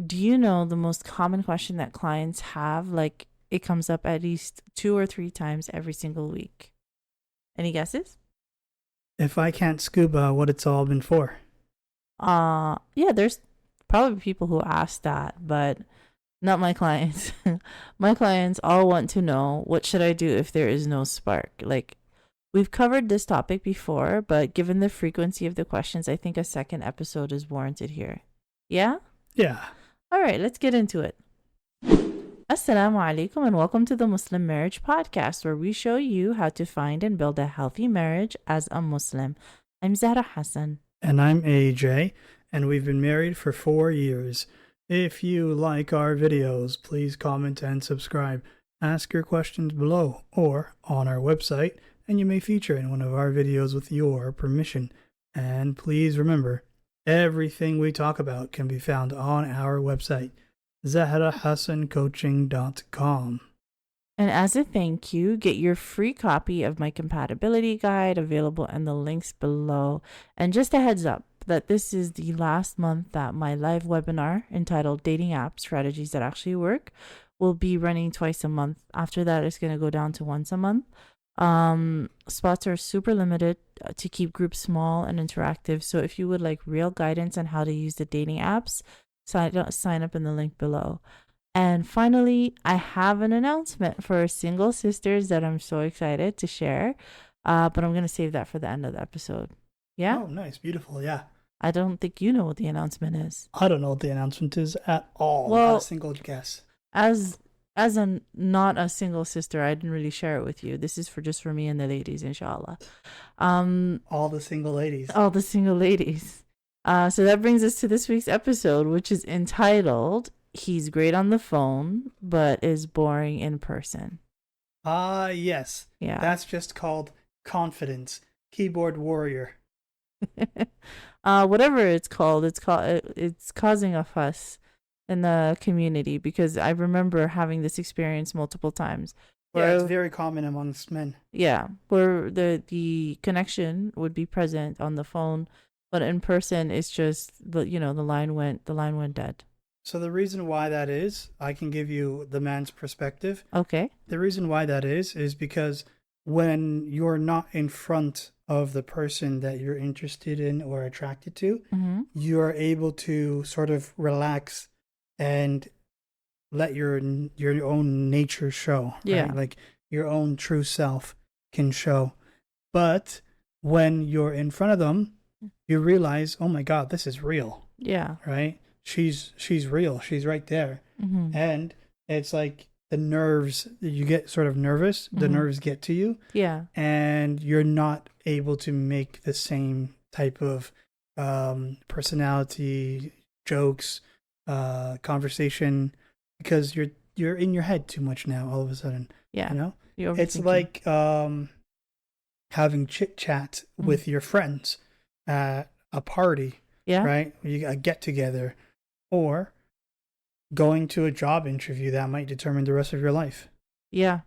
Do you know the most common question that clients have? Like, it comes up at least 2 or 3 times every single week. Any guesses? If I can't scuba, what it's all been for? Yeah, there's probably people who ask that, but not my clients. My clients all want to know, what should I do if there is no spark? Like, we've covered this topic before, but given the frequency of the questions, I think a second episode is warranted here. Yeah? Yeah. All right, let's get into it. Assalamu alaikum and welcome to the Muslim Marriage Podcast, where we show you how to find and build a healthy marriage as a Muslim. I'm Zahra Hassan. And I'm AJ, and we've been married for 4 years. If you like our videos, please comment and subscribe. Ask your questions below or on our website, and you may feature in one of our videos with your permission. And please remember, everything we talk about can be found on our website, zahrahassancoaching.com. And as a thank you, get your free copy of my compatibility guide available in the links below. And just a heads up that this is the last month that my live webinar entitled Dating App Strategies That Actually Work will be running twice a month. After that, it's going to go down to once a month. Spots are super limited to keep groups small and interactive. So if you would like real guidance on how to use the dating apps, sign up in the link below. And finally, I have an announcement for single sisters that I'm so excited to share. But I'm going to save that for the end of the episode. Yeah? Oh, nice. Beautiful. Yeah. I don't think you know what the announcement is. I don't know what the announcement is at all. Well, not a single guess. As not a single sister, I didn't really share it with you. This is for me and the ladies, In Shaa Allah. All the single ladies. All the single ladies. So that brings us to this week's episode, which is entitled, He's Great on the Phone, but is Boring in Person. Yes. Yeah. That's just called confidence. Keyboard warrior. Whatever it's causing a fuss in the community, because I remember having this experience multiple times. Yeah, it's very common amongst men. Yeah, where the connection would be present on the phone, but in person it's just the line went dead. So the reason why that is, I can give you the man's perspective. Okay. The reason why that is because when you're not in front of the person that you're interested in or attracted to, mm-hmm. you are able to sort of relax and let your own nature show. Right? Yeah. Like your own true self can show. But when you're in front of them, you realize, oh my God, this is real. Yeah. Right? She's real. She's right there. Mm-hmm. And it's like the nerves, you get sort of nervous. The mm-hmm. nerves get to you. Yeah. And you're not able to make the same type of personality, jokes, conversation, because you're in your head too much now all of a sudden. Yeah. You know? It's like having chit chat mm-hmm. with your friends at a party. Yeah. Right? You get together, or going to a job interview that might determine the rest of your life. Yeah.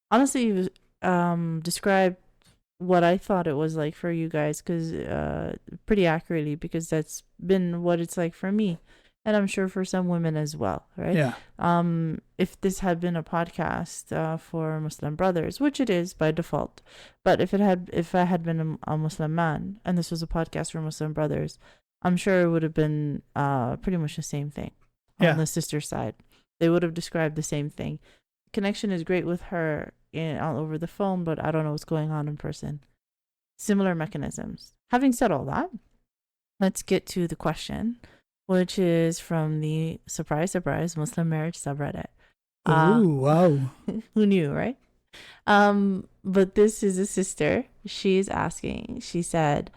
Honestly, you describe what I thought it was like for you guys, because pretty accurately, because that's been what it's like for me, and I'm sure for some women as well, right? Yeah. If this had been a podcast for Muslim brothers, which it is by default, but if I had been a Muslim man and this was a podcast for Muslim brothers, I'm sure it would have been pretty much the same thing on the sister side. They would have described the same thing. Connection is great with her all over the phone, but I don't know what's going on in person. Similar mechanisms. Having said all that, let's get to the question, which is from the surprise Muslim marriage subreddit. Ooh, wow. Who knew, right? But this is a sister. She's asking, she said,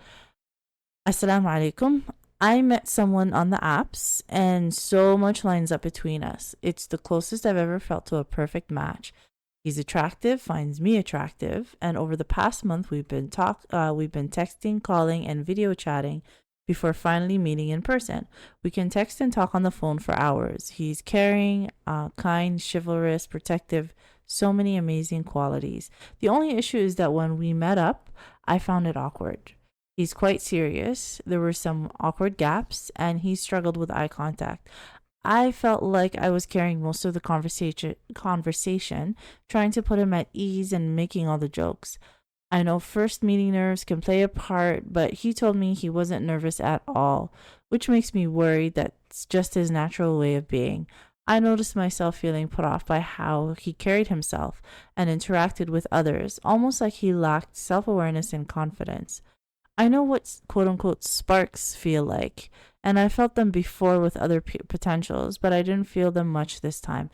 Assalamu alaikum. I met someone on the apps and so much lines up between us. It's the closest I've ever felt to a perfect match. He's attractive, finds me attractive, and over the past month we've been texting, calling, and video chatting before finally meeting in person. We can text and talk on the phone for hours. He's caring, kind, chivalrous, protective, so many amazing qualities. The only issue is that when we met up, I found it awkward. He's quite serious. There were some awkward gaps, and he struggled with eye contact. I felt like I was carrying most of the conversation, trying to put him at ease and making all the jokes. I know first meeting nerves can play a part, but he told me he wasn't nervous at all, which makes me worried that's just his natural way of being. I noticed myself feeling put off by how he carried himself and interacted with others, almost like he lacked self awareness and confidence. I know what quote unquote sparks feel like, and I felt them before with other potentials, but I didn't feel them much this time.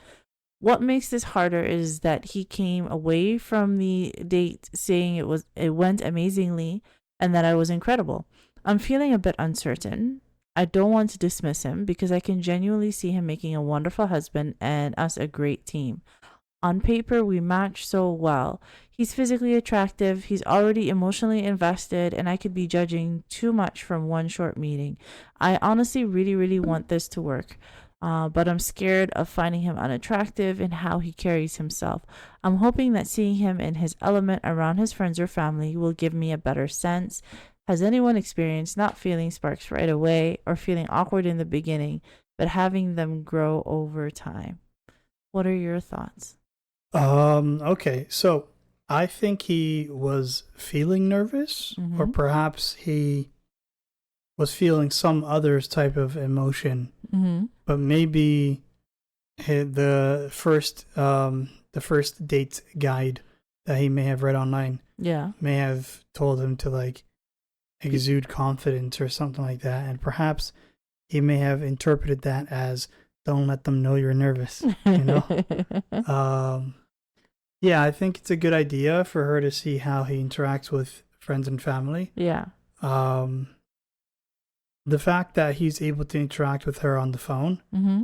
What makes this harder is that he came away from the date saying it went amazingly and that I was incredible. I'm feeling a bit uncertain. I don't want to dismiss him because I can genuinely see him making a wonderful husband and us a great team. On paper, we match so well. He's physically attractive, he's already emotionally invested, and I could be judging too much from one short meeting. I honestly really, really want this to work. But I'm scared of finding him unattractive and how he carries himself. I'm hoping that seeing him in his element around his friends or family will give me a better sense. Has anyone experienced not feeling sparks right away or feeling awkward in the beginning, but having them grow over time? What are your thoughts? Okay, so I think he was feeling nervous, or Mm-hmm. perhaps he was feeling some other type of emotion, Mm-hmm. but maybe the first date guide that he may have read online Yeah. may have told him to like exude confidence or something like that, and perhaps he may have interpreted that as don't let them know you're nervous, you know. Yeah, I think it's a good idea for her to see how he interacts with friends and family. Yeah. um the fact that he's able to interact with her on the phone, Mm-hmm.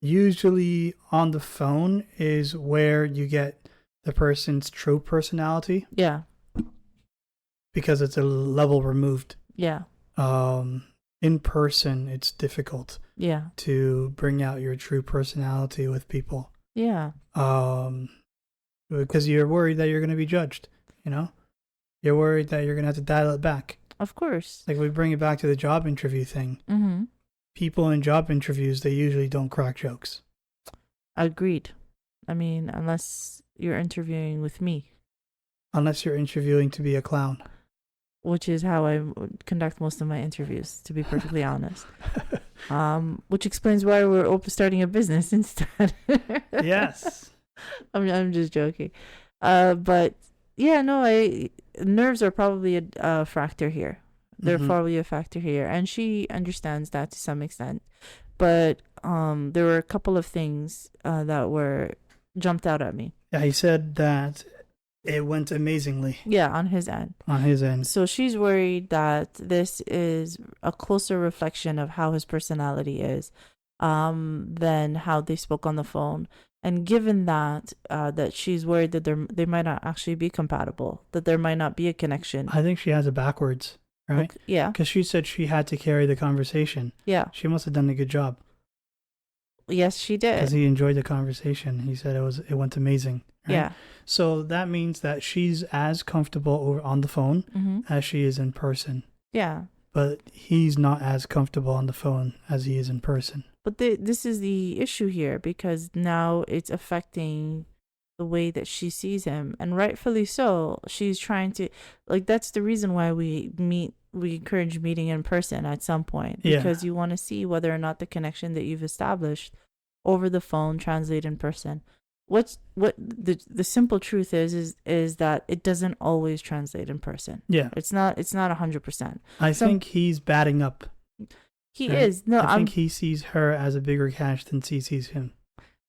usually on the phone is where you get the person's true personality, Yeah. because it's a level removed. Yeah. In person it's difficult Yeah. to bring out your true personality with people, Yeah. because you're worried that you're going to be judged, you know. You're worried that you're going to have to dial it back. Of course. Like, we bring it back to the job interview thing. Mm-hmm. People in job interviews, they usually don't crack jokes. Agreed. I mean, unless you're interviewing with me, Unless you're interviewing to be a clown. which is how I conduct most of my interviews, to be perfectly honest. Which explains why we're starting a business instead. Yes. I'm just joking. But yeah, no, nerves are probably a factor here. They're Mhm. probably a factor here, and she understands that to some extent. But there were a couple of things that were jumped out at me. Yeah, he said that it went amazingly Yeah, on his end. on his end. So she's worried that this is a closer reflection of how his personality is, than how they spoke on the phone. And given that, that she's worried that they might not actually be compatible, that there might not be a connection. I think she has it backwards, right? Okay, yeah, Because she said she had to carry the conversation. yeah, She must have done a good job, yes, she because did. he enjoyed the conversation. He said it went amazing. Right? Yeah. So that means that she's as comfortable over on the phone Mm-hmm. as she is in person. Yeah. But he's not as comfortable on the phone as he is in person. But this is the issue here, because now it's affecting the way that she sees him, and rightfully so. She's trying to, like, that's the reason why we encourage meeting in person at some point, Yeah. because you want to see whether or not the connection that you've established over the phone translate in person. What the simple truth is that it doesn't always translate in person. Yeah. It's not 100%. I think he's batting up. He Right. is. No, I think he sees her as a bigger catch than she sees him.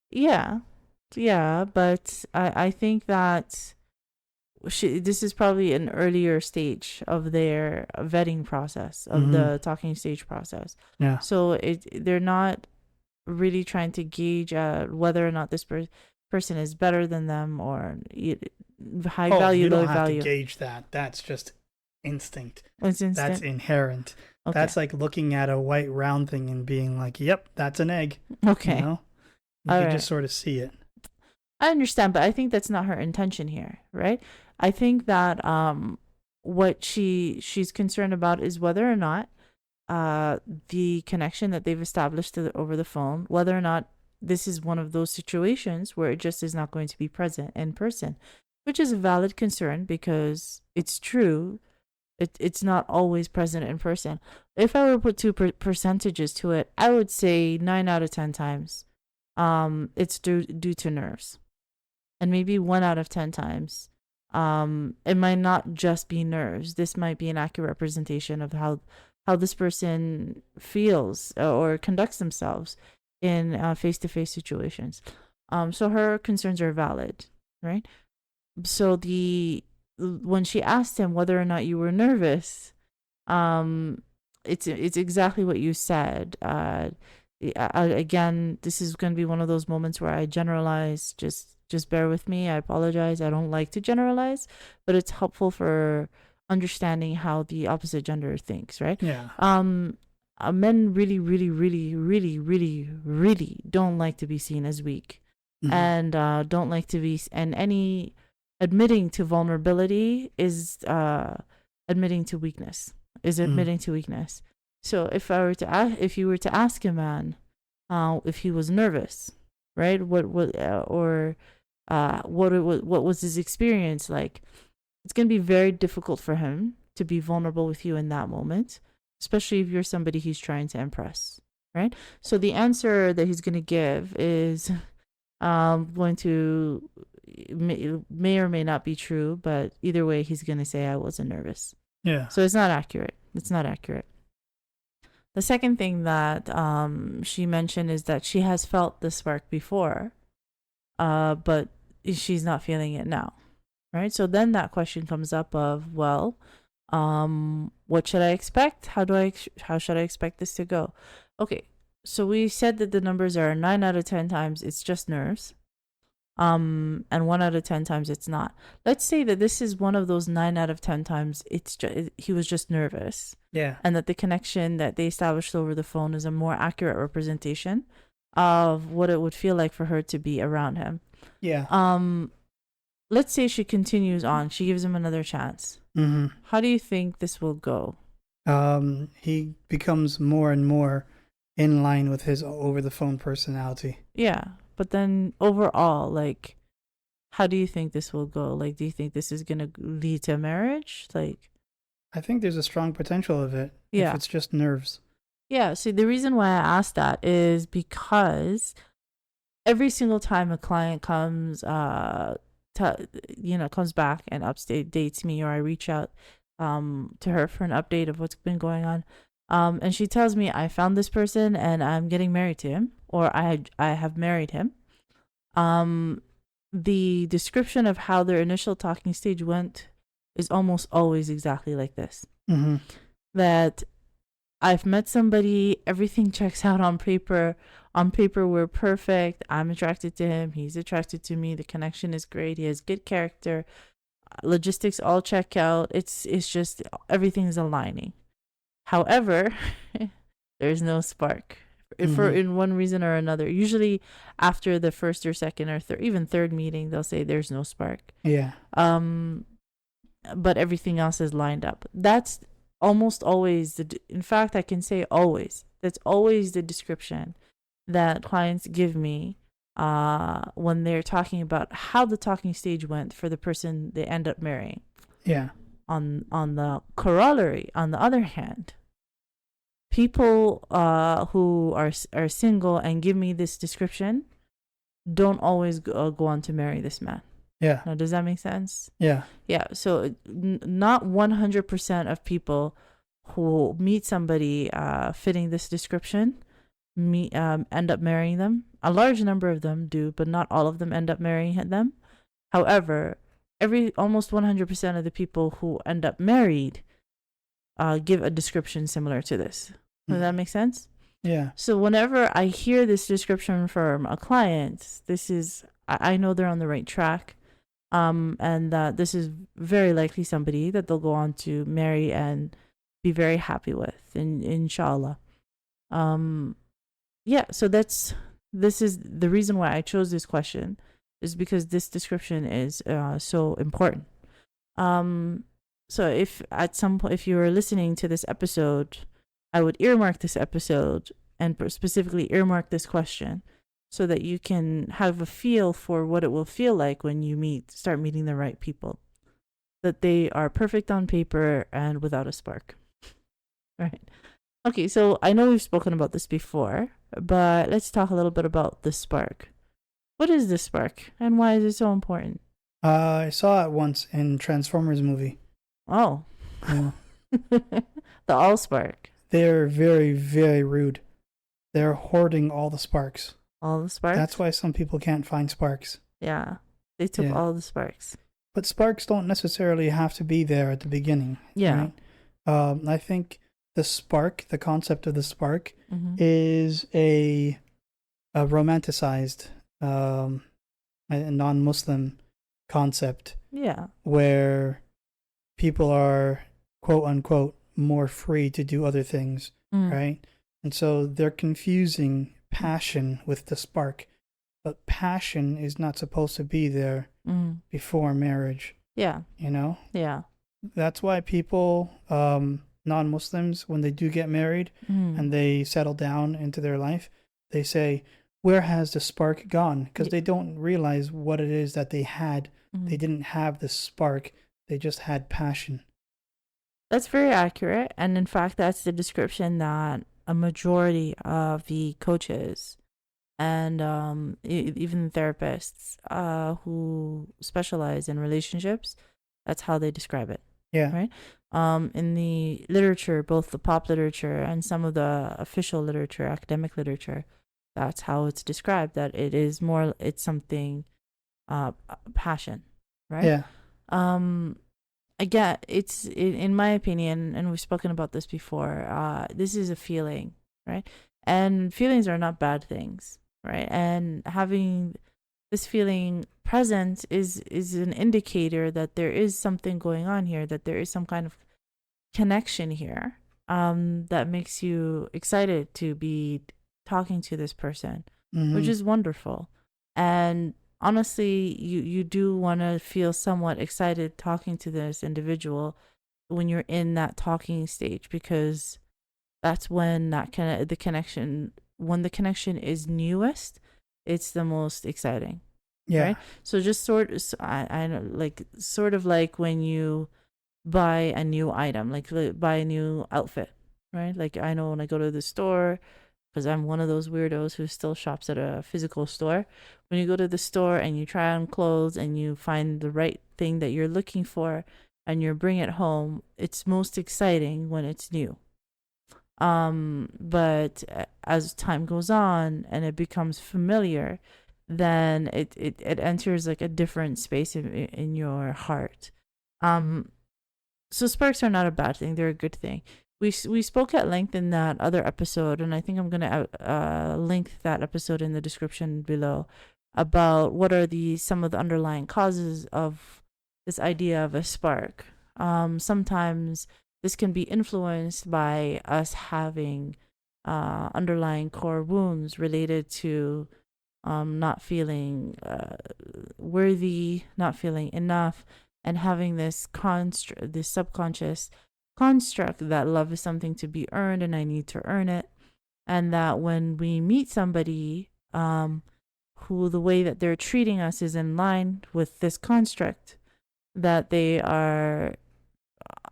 Yeah, but I think that this is probably an earlier stage of their vetting process, of the talking stage process. Yeah. So they're not really trying to gauge whether or not this person is better than them, or high value, you don't low have value. to gauge that. That's just instinct. It's instant. That's inherent. Okay. That's like looking at a white round thing and being like, "Yep, that's an egg." Okay. You know? You All can right. just sort of see it. I understand, but I think that's not her intention here, right? I think that what she's concerned about is whether or not the connection that they've established over the phone, whether or not this is one of those situations where it just is not going to be present in person, which is a valid concern because it's true. It's not always present in person. If I were to put two percentages to it, I would say 9 out of 10 times it's due to nerves. And maybe 1 out of 10 times it might not just be nerves. This might be an accurate representation of how this person feels or conducts themselves in face-to-face situations. So her concerns are valid, right? So when she asked him whether or not you were nervous, it's exactly what you said. Again, this is going to be one of those moments where I generalize. Just bear with me. I apologize. I don't like to generalize, but it's helpful for understanding how the opposite gender thinks, right? Yeah. Men really, really, really, really, really, really don't like to be seen as weak, and don't like to be, and any admitting to vulnerability is admitting to weakness. So if you were to ask a man, if he was nervous, right? What was his experience like? It's going to be very difficult for him to be vulnerable with you in that moment, especially if you're somebody he's trying to impress, right? So the answer that he's going to give is going to may or may not be true, but either way, he's going to say, I wasn't nervous. Yeah. So it's not accurate. The second thing that she mentioned is that she has felt the spark before, but she's not feeling it now, right? So then that question comes up of, well, what should I expect? How should I expect this to go? Okay, so we said that the numbers are 9 out of 10 times it's just nerves, and 1 out of 10 times it's not. Let's say that this is one of those 9 out of 10 times he was just nervous. Yeah. And that the connection that they established over the phone is a more accurate representation of what it would feel like for her to be around him. Yeah. Let's say she continues on. She gives him another chance. How do you think this will go? He becomes more and more in line with his over-the-phone personality. Yeah. But then overall, like, how do you think this will go? Like, do you think this is going to lead to marriage? Like, I think there's a strong potential of it. Yeah. If it's just nerves. Yeah. So the reason why I asked that is because every single time a client comes, comes back and updates me, or I reach out to her for an update of what's been going on, and she tells me I found this person and I'm getting married to him, or I have married him. The description of how their initial talking stage went is almost always exactly like this. That I've met somebody, everything checks out on paper. On paper, we're perfect. I'm attracted to him. He's attracted to me. The connection is great. He has good character. Logistics all check out. It's just everything's aligning. However, there's no spark. For in one reason or another. Usually after the first or second or even third meeting, they'll say there's no spark. Yeah. But everything else is lined up. That's almost always in fact, I can say always. That's always the description that clients give me when they're talking about how the talking stage went for the person they end up marrying. Yeah. On the corollary, on the other hand, people who are single and give me this description don't always go on to marry this man. Yeah. Now, does that make sense? Yeah. Yeah. So not 100% of people who meet somebody fitting this description end up marrying them. A large number of them do, but not all of them end up marrying them. However, almost 100% of the people who end up married give a description similar to this. Does that make sense? Yeah. So whenever I hear this description from a client, I know they're on the right track, and that this is very likely somebody that they'll go on to marry and be very happy with, in Shaa Allah. Yeah, so this is the reason why I chose this question, is because this description is so important. So if at some point, if you were listening to this episode, I would earmark this episode and specifically earmark this question so that you can have a feel for what it will feel like when you start meeting the right people. That they are perfect on paper and without a spark. Right. Okay, so I know we've spoken about this before, but let's talk a little bit about the spark. What is the spark and why is it so important? I saw it once in Transformers movie. Oh. Yeah. The Allspark. They're very, very rude. They're hoarding all the sparks. All the sparks? That's why some people can't find sparks. Yeah. They took all the sparks. But sparks don't necessarily have to be there at the beginning. Yeah. Right? I think the spark, the concept of the spark, Mm-hmm. is a romanticized a non-Muslim concept. Yeah. Where people are, quote unquote, more free to do other things, right? And so they're confusing passion with the spark. But passion is not supposed to be there before marriage. Yeah. You know? Yeah. That's why people, non-Muslims, when they do get married and they settle down into their life, they say, where has the spark gone? Because they don't realize what it is that they had. They didn't have the spark. They just had passion. That's very accurate. And in fact, that's the description that a majority of the coaches and even therapists who specialize in relationships, that's how they describe it. Yeah. Right? In the literature, both the pop literature and some of the official literature, academic literature, that's how it's described, that it's something passion, right? Yeah. Again, it's in my opinion, and we've spoken about this before, this is a feeling, right? And feelings are not bad things, right? And having this feeling present is an indicator that there is something going on here, that there is some kind of connection here, that makes you excited to be talking to this person, which is wonderful. And honestly, you do want to feel somewhat excited talking to this individual when you're in that talking stage, because that's when the connection is newest, it's the most exciting. Yeah. Right? So just sort of like when you buy a new item, like buy a new outfit, right? Like I know when I go to the store, because I'm one of those weirdos who still shops at a physical store. When you go to the store and you try on clothes and you find the right thing that you're looking for and you bring it home, it's most exciting when it's new. But as time goes on and it becomes familiar, then it enters like a different space in your heart. So sparks are not a bad thing; they're a good thing. We spoke at length in that other episode, and I think I'm gonna link that episode in the description below, about what are some of the underlying causes of this idea of a spark. Sometimes this can be influenced by us having underlying core wounds related to not feeling worthy, not feeling enough, and having this subconscious construct that love is something to be earned and I need to earn it. And that when we meet somebody who the way that they're treating us is in line with this construct, that they are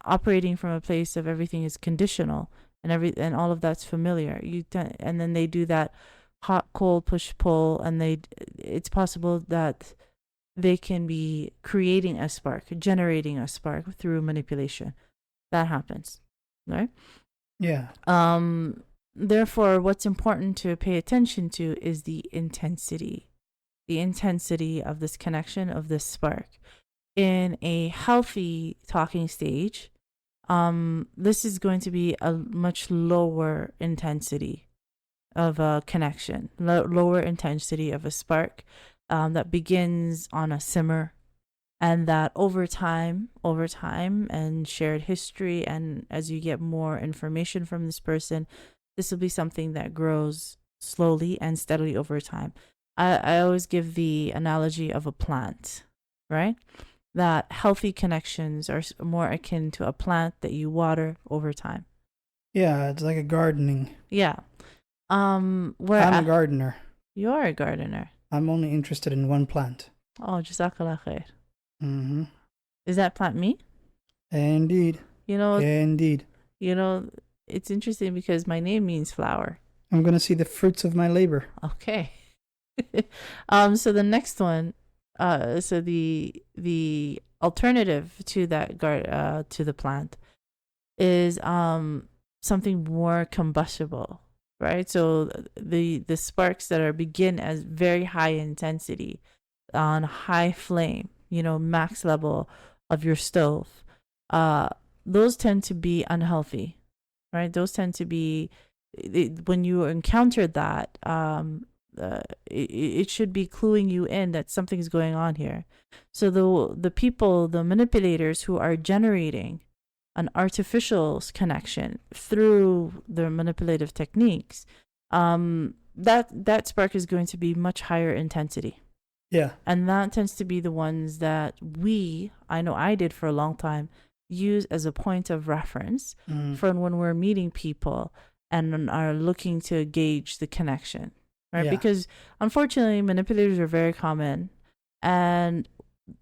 operating from a place of everything is conditional and all of that's familiar. And then they do that hot, cold, push, pull, and it's possible that they can be creating a spark, generating a spark through manipulation. That happens, right? Yeah. Therefore, what's important to pay attention to is the intensity of this connection, of this spark. In a healthy talking stage, this is going to be a much lower intensity of a connection, lower intensity of a spark that begins on a simmer, and that over time and shared history, and as you get more information from this person, this will be something that grows slowly and steadily over time. I always give the analogy of a plant, right? that healthy connections are more akin to a plant that you water over time. Yeah, it's like a gardening. Yeah. Where I'm a gardener. you're a gardener. I'm only interested in one plant. Oh, Jazaa K'Allah Khayr. Mm-hmm. Is that plant me? Indeed. You know, Indeed. you know, it's interesting because my name means flower. I'm going to see the fruits of my labor. Okay. So the next one, so the alternative to that to the plant is something more combustible, right? So the sparks that are begin as very high intensity on high flame, max level of your stove, those tend to be unhealthy, right? Those tend to be, when you encounter that, it should be cluing you in that something's going on here. So the people, the manipulators who are generating an artificial connection through their manipulative techniques, that spark is going to be much higher intensity. Yeah. And that tends to be the ones that I know I did for a long time, use as a point of reference for when we're meeting people and are looking to gauge the connection, right? Yeah. Because unfortunately, manipulators are very common. And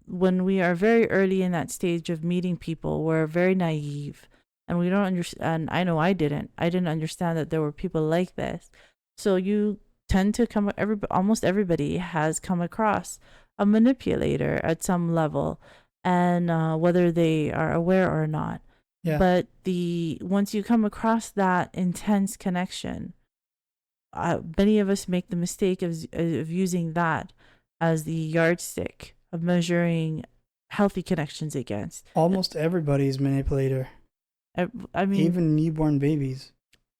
when we are very early in that stage of meeting people, we're very naive and we don't understand. I know I didn't understand that there were people like this. So you tend to almost everybody has come across a manipulator at some level, and whether they are aware or not. Yeah. But once you come across that intense connection, many of us make the mistake of using that as the yardstick of measuring healthy connections against. Almost everybody's manipulator. I mean, even newborn babies.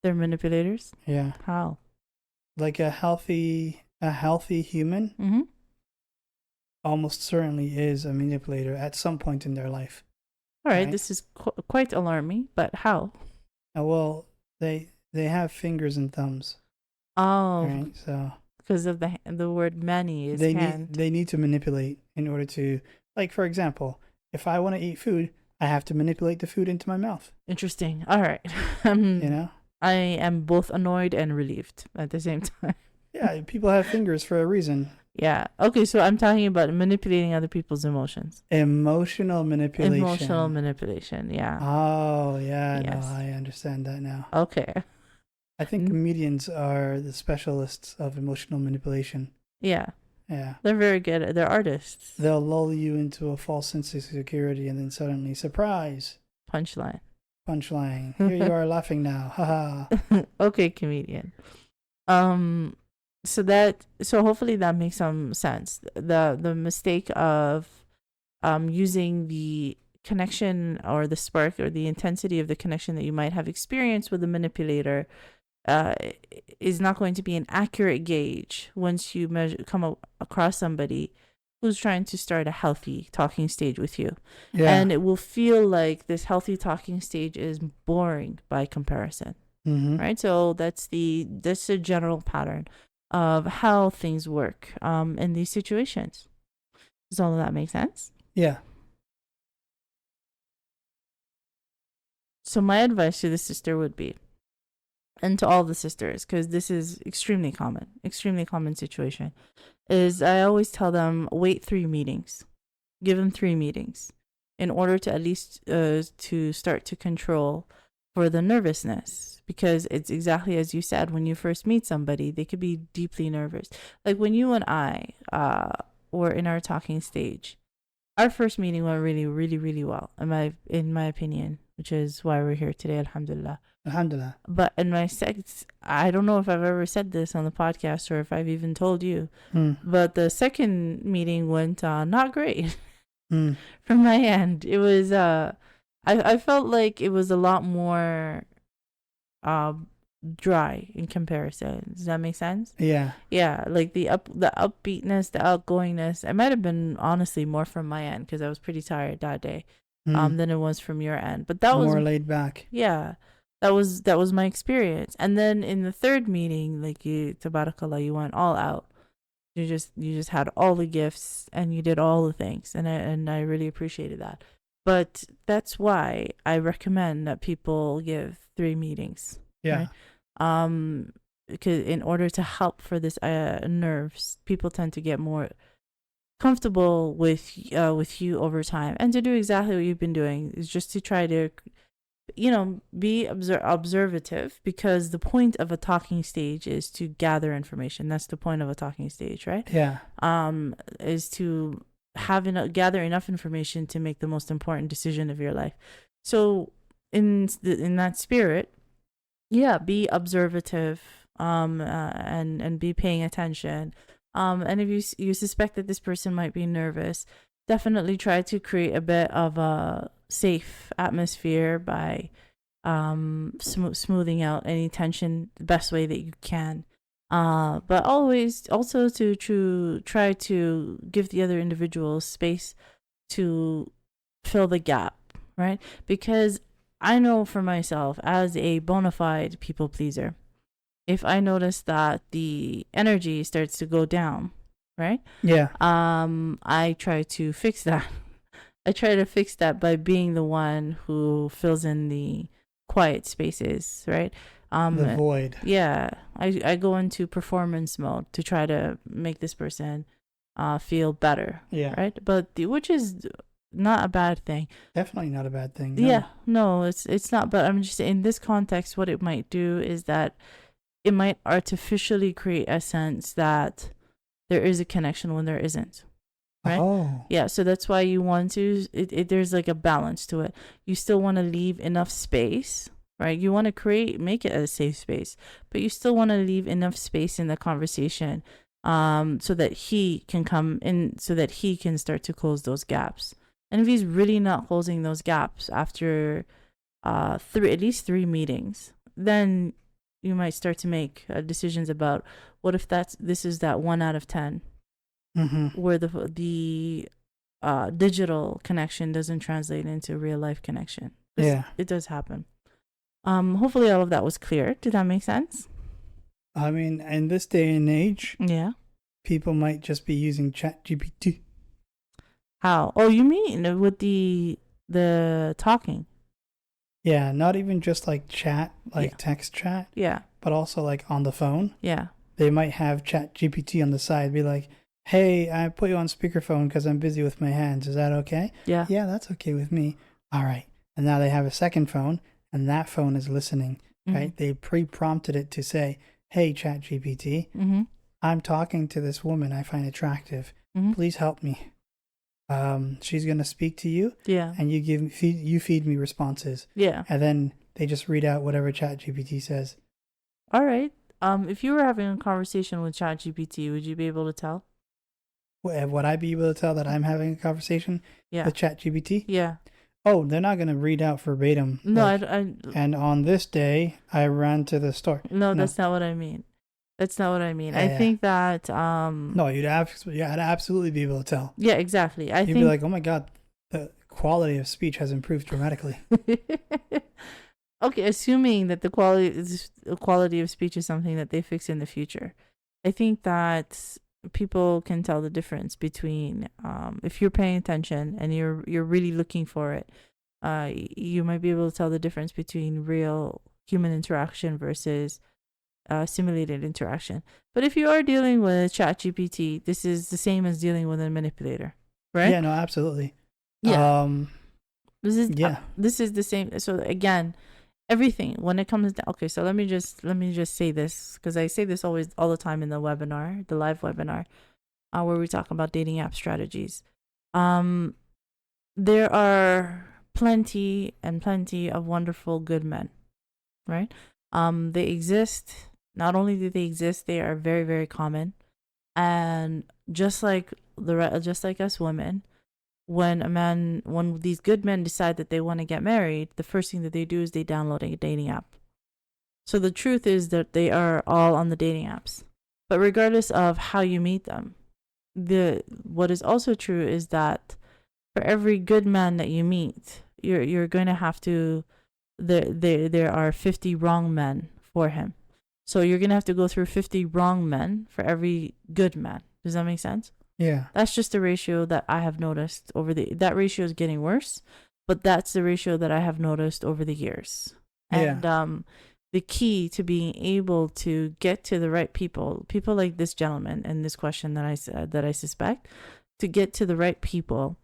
They're manipulators? Yeah. How? Like a healthy human almost certainly is a manipulator at some point in their life. All right. This is quite alarming, but how? Well, they have fingers and thumbs. Oh, right? So because of the word mani is hand. They need to manipulate in order to, like, for example, if I want to eat food, I have to manipulate the food into my mouth. Interesting. All right. I am both annoyed and relieved at the same time. Yeah, people have fingers for a reason. Yeah. Okay, so I'm talking about manipulating other people's emotions. Emotional manipulation. Emotional manipulation, yeah. Oh, yeah. Yes. No, I understand that now. Okay. I think comedians are the specialists of emotional manipulation. Yeah. Yeah. They're very good. They're artists. They'll lull you into a false sense of security and then suddenly, surprise. Punchline. Here you are laughing now. Haha. Okay, comedian. So hopefully that makes some sense. The mistake of using the connection or the spark or the intensity of the connection that you might have experienced with the manipulator is not going to be an accurate gauge once you come across somebody who's trying to start a healthy talking stage with you. Yeah. And it will feel like this healthy talking stage is boring by comparison. Right? So that's a general pattern of how things work in these situations. Does all of that make sense? Yeah. So my advice to the sister would be, and to all the sisters, because this is extremely common situation, is I always tell them, wait 3 meetings. Give them 3 meetings in order to at least to start to control for the nervousness, because it's exactly as you said, when you first meet somebody, they could be deeply nervous. Like when you and I were in our talking stage, our first meeting went really, really, really well, in my opinion, which is why we're here today, alhamdulillah. Alhamdulillah. But in my I don't know if I've ever said this on the podcast or if I've even told you, but the second meeting went not great from my end. It was I felt like it was a lot more dry in comparison. Does that make sense? Yeah. Yeah, like the upbeatness, the outgoingness. It might have been honestly more from my end because I was pretty tired that day than it was from your end. But that was more laid back. Yeah. That was my experience. And then in the third meeting, like tabarakallah, you went all out. You just had all the gifts and you did all the things, and I really appreciated that. But that's why I recommend that people give 3 meetings, Yeah. right? Because in order to help for this nerves, people tend to get more comfortable with you over time, and to do exactly what you've been doing is just to try to be observative, because the point of a talking stage is to gather information. That's the point of a talking stage, right? Yeah. Is to gather enough information to make the most important decision of your life. So in that spirit, yeah, be observative, and be paying attention. And if you suspect that this person might be nervous, definitely try to create a bit of a safe atmosphere by smoothing out any tension the best way that you can. But always also to try to give the other individual space to fill the gap, right? Because I know for myself, as a bona fide people pleaser, if I notice that the energy starts to go down, right? Yeah. I try to fix that. I try to fix that by being the one who fills in the quiet spaces, right? The void. Yeah, I go into performance mode to try to make this person feel better, Yeah. right? But which is not a bad thing. Definitely not a bad thing. No. Yeah, no, it's not. But I'm just in this context, what it might do is that it might artificially create a sense that there is a connection when there isn't. Right? Oh. Yeah, so that's why you want to, there's like a balance to it. You still want to leave enough space, right? You want to make it a safe space, but you still want to leave enough space in the conversation so that he can come in, so that he can start to close those gaps. And if he's really not closing those gaps after at least 3 meetings, then you might start to make decisions about what if this is that 1 out of 10. Mm-hmm. Where the digital connection doesn't translate into real life connection. It does happen. Hopefully all of that was clear. Did that make sense? I mean, in this day and age, yeah, people might just be using ChatGPT. How? Oh, you mean with the talking? Yeah, not even just like chat, like text chat. Yeah. But also like on the phone. Yeah. They might have ChatGPT on the side, be like, "Hey, I put you on speakerphone because I'm busy with my hands. Is that okay?" Yeah. Yeah, that's okay with me. All right. And now they have a second phone, and that phone is listening, right? They pre-prompted it to say, "Hey, ChatGPT, I'm talking to this woman I find attractive. Please help me. She's gonna speak to you. Yeah. And you feed me responses. Yeah. And then they just read out whatever ChatGPT says." All right. If you were having a conversation with ChatGPT, would you be able to tell? Would I be able to tell that I'm having a conversation with ChatGPT? Yeah. Oh, they're not going to read out verbatim. No, like, and on this day, I ran to the store. No, that's not what I mean. That's not what I mean. I think that... No, you'd absolutely be able to tell. Yeah, exactly. You'd be like, oh my God, the quality of speech has improved dramatically. Okay, assuming that the quality of speech is something that they fix in the future. I think that people can tell the difference between if you're paying attention and you're really looking for it, you might be able to tell the difference between real human interaction versus simulated interaction. But if you are dealing with ChatGPT, this is the same as dealing with a manipulator, right? Yeah, no, absolutely. Yeah. This is the same. So again, everything when it comes to, okay, so let me just say this, because I say this all the time in the live webinar, where we talk about dating app strategies. There are plenty of wonderful good men, right? They exist. Not only do they exist, they are very, very common. And just like us women, when these good men decide that they want to get married, the first thing that they do is they download a dating app. So the truth is that they are all on the dating apps. But regardless of how you meet them, what is also true is that for every good man that you meet, you're going to have to, there are 50 wrong men for him. So you're going to have to go through 50 wrong men for every good man. Does that make sense? Yeah. That's just the ratio that I have noticed that ratio is getting worse, but that's the ratio that I have noticed over the years. Yeah. And the key to being able to get to the right people like this gentleman and this question that I said, that I suspect, to get to the right people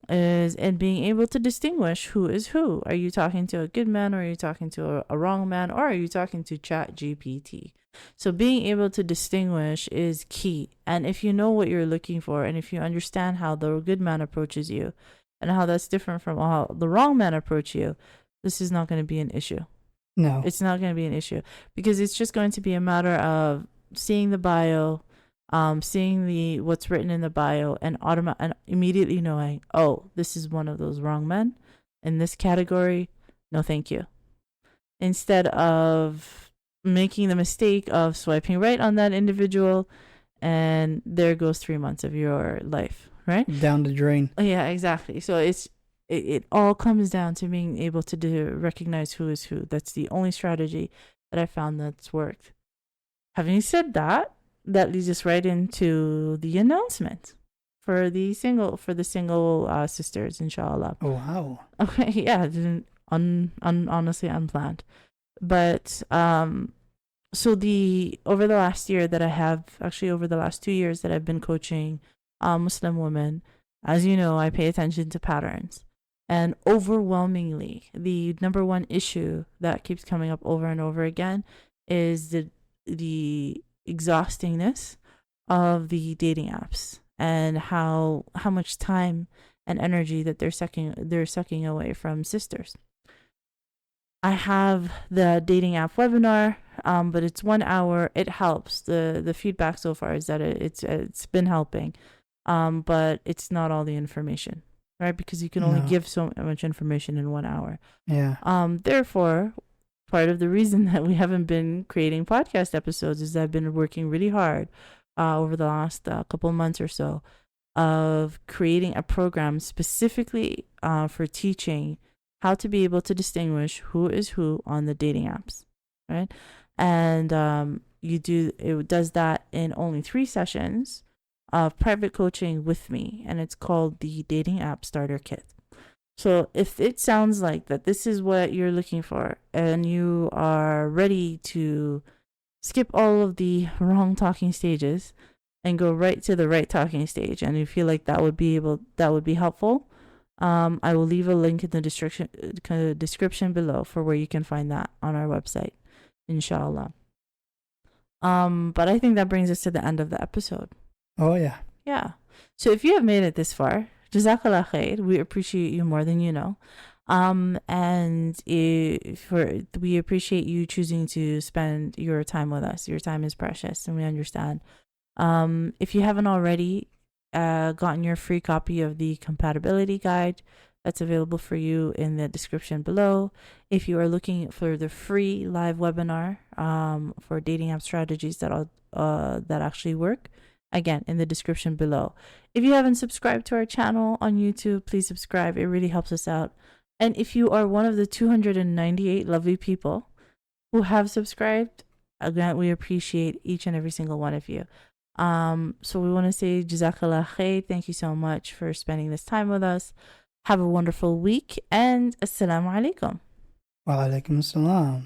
is and being able to distinguish who is who. Are you talking to a good man, or are you talking to a wrong man, or are you talking to Chat GPT? So being able to distinguish is key. And if you know what you're looking for, and if you understand how the good man approaches you and how that's different from how the wrong man approach you, this is not going to be an issue. No. It's not going to be an issue, because it's just going to be a matter of seeing the bio, seeing the what's written in the bio, and immediately knowing, oh, this is one of those wrong men in this category. No, thank you. Instead of making the mistake of swiping right on that individual, and there goes 3 months of your life, right? Down the drain. Yeah, exactly. So it all comes down to being able to recognize who is who. That's the only strategy that I found that's worked. Having said that, that leads us right into the announcement for the single sisters, In Shaa Allah. Oh, wow. Okay, yeah, honestly unplanned. But so over the last 2 years that I've been coaching Muslim women, as you know, I pay attention to patterns. And overwhelmingly, the number one issue that keeps coming up over and over again is the exhaustingness of the dating apps, and how much time and energy that they're sucking away from sisters. I have the dating app webinar, but it's 1 hour. It helps. The feedback so far is that it's been helping, but it's not all the information, right? Because you can only give so much information in 1 hour. Yeah. Therefore, part of the reason that we haven't been creating podcast episodes is that I've been working really hard over the last couple months or so of creating a program specifically for teaching how to be able to distinguish who is who on the dating apps, right? And it does that in only 3 sessions of private coaching with me, and it's called the Dating App Starter Kit. So if it sounds like that this is what you're looking for, and you are ready to skip all of the wrong talking stages and go right to the right talking stage, and you feel like that would be helpful, I will leave a link in the description below for where you can find that on our website, In Shaa Allah. But I think that brings us to the end of the episode. Oh, yeah. Yeah. So if you have made it this far, Jazaa K'Allah Khayr, we appreciate you more than you know. And we appreciate you choosing to spend your time with us. Your time is precious, and we understand. If you haven't already gotten your free copy of the compatibility guide, that's available for you in the description below. If you are looking for the free live webinar for dating app strategies that actually work, again, in the description below. If you haven't subscribed to our channel on YouTube, please subscribe. It really helps us out. And if you are one of the 298 lovely people who have subscribed, again, we appreciate each and every single one of you. So we want to say Jazaa K'Allah Khayr. Thank you so much for spending this time with us. Have a wonderful week, and Assalamu alaikum. Wa alaikum assalam.